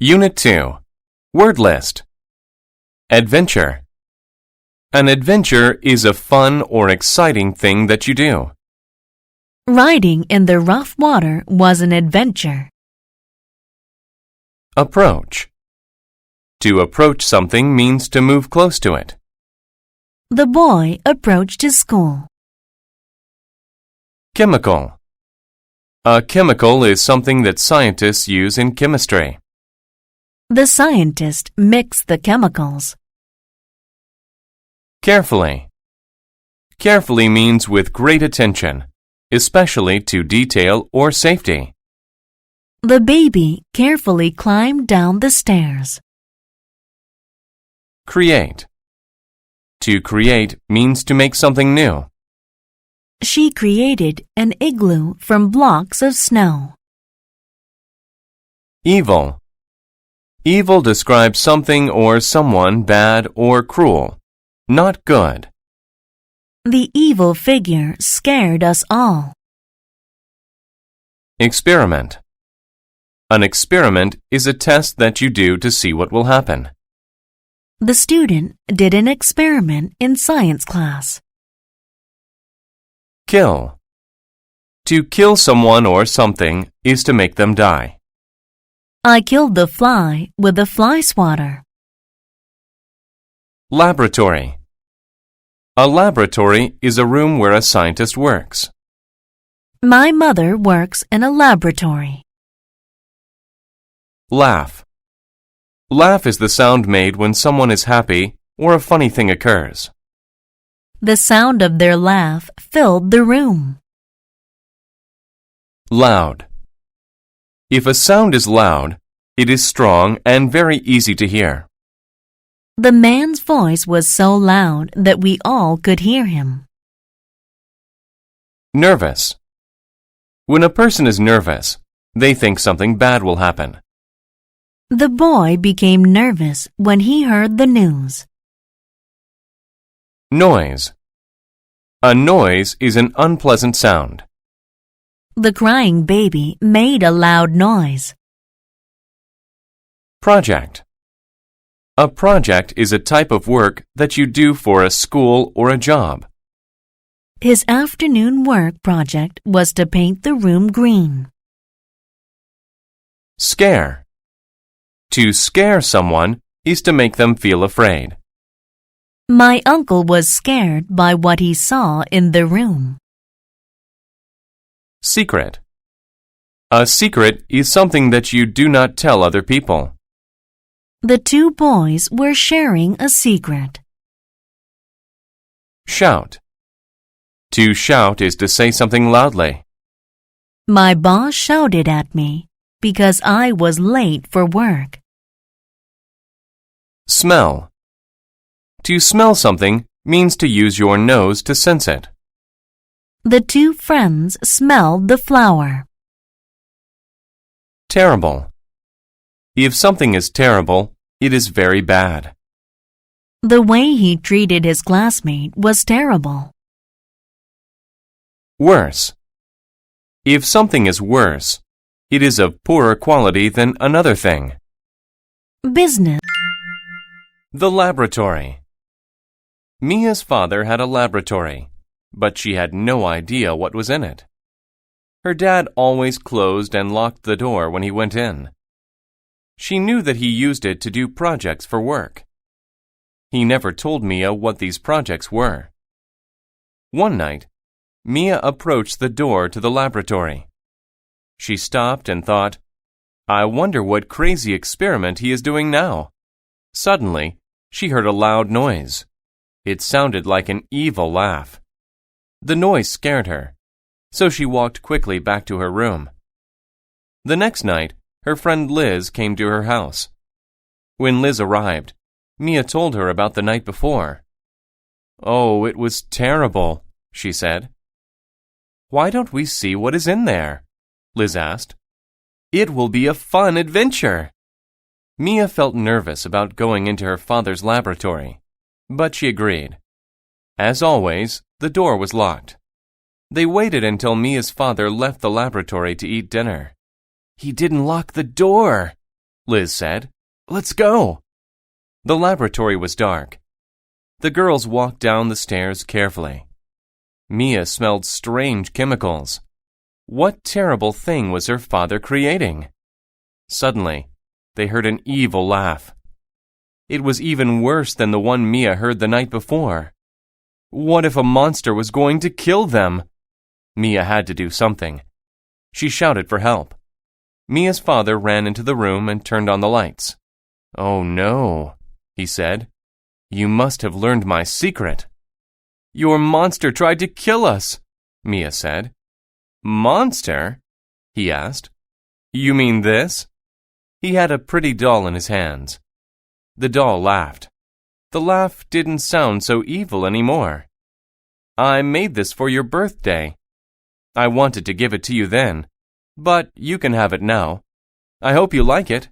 Unit 2. Word list. Adventure. An adventure is a fun or exciting thing that you do. Riding in the rough water was an adventure. Approach. To approach something means to move close to it. The boy approached his school. Chemical. A chemical is something that scientists use in chemistry. The scientist mixed the chemicals. Carefully. Carefully means with great attention, especially to detail or safety. The baby carefully climbed down the stairs. Create. To create means to make something new. She created an igloo from blocks of snow. Evil. Evil describes something or someone bad or cruel, not good. The evil figure scared us all. Experiment. An experiment is a test that you do to see what will happen. The student did an experiment in science class. Kill. To kill someone or something is to make them die. I killed the fly with a fly swatter. Laboratory. A laboratory is a room where a scientist works. My mother works in a laboratory. Laugh. Laugh is the sound made when someone is happy or a funny thing occurs. The sound of their laugh filled the room. Loud. If a sound is loud, it is strong and very easy to hear. The man's voice was so loud that we all could hear him. Nervous. When a person is nervous, they think something bad will happen. The boy became nervous when he heard the news. Noise. A noise is an unpleasant sound. The crying baby made a loud noise. Project. A project is a type of work that you do for a school or a job. His afternoon work project was to paint the room green. Scare. To scare someone is to make them feel afraid. My uncle was scared by what he saw in the room. Secret. A secret is something that you do not tell other people. The two boys were sharing a secret. Shout. To shout is to say something loudly. My boss shouted at me because I was late for work. Smell. To smell something means to use your nose to sense it. The two friends smelled the flower. Terrible. If something is terrible, it is very bad. The way he treated his classmate was terrible. Worse. If something is worse, it is of poorer quality than another thing. Business. The laboratory. Mia's father had a laboratory, but she had no idea what was in it. Her dad always closed and locked the door when he went in. She knew that he used it to do projects for work. He never told Mia what these projects were. One night, Mia approached the door to the laboratory. She stopped and thought, I wonder what crazy experiment he is doing now. Suddenly, she heard a loud noise. It sounded like an evil laugh. The noise scared her, so she walked quickly back to her room. The next night, her friend Liz came to her house. When Liz arrived, Mia told her about the night before. Oh, it was terrible, she said. Why don't we see what is in there? Liz asked. It will be a fun adventure. Mia felt nervous about going into her father's laboratory, but she agreed. As always, the door was locked. They waited until Mia's father left the laboratory to eat dinner. He didn't lock the door. Liz said. Let's go. The laboratory was dark. The girls walked down the stairs carefully. Mia smelled strange chemicals. What terrible thing was her father creating? Suddenly, they heard an evil laugh. It was even worse than the one Mia heard the night before. What if a monster was going to kill them? Mia had to do something. She shouted for help. Mia's father ran into the room and turned on the lights. Oh no, he said. You must have learned my secret. Your monster tried to kill us, Mia said. Monster? He asked. You mean this? He had a pretty doll in his hands. The doll laughed. The laugh didn't sound so evil anymore. I made this for your birthday. I wanted to give it to you then, but you can have it now. I hope you like it.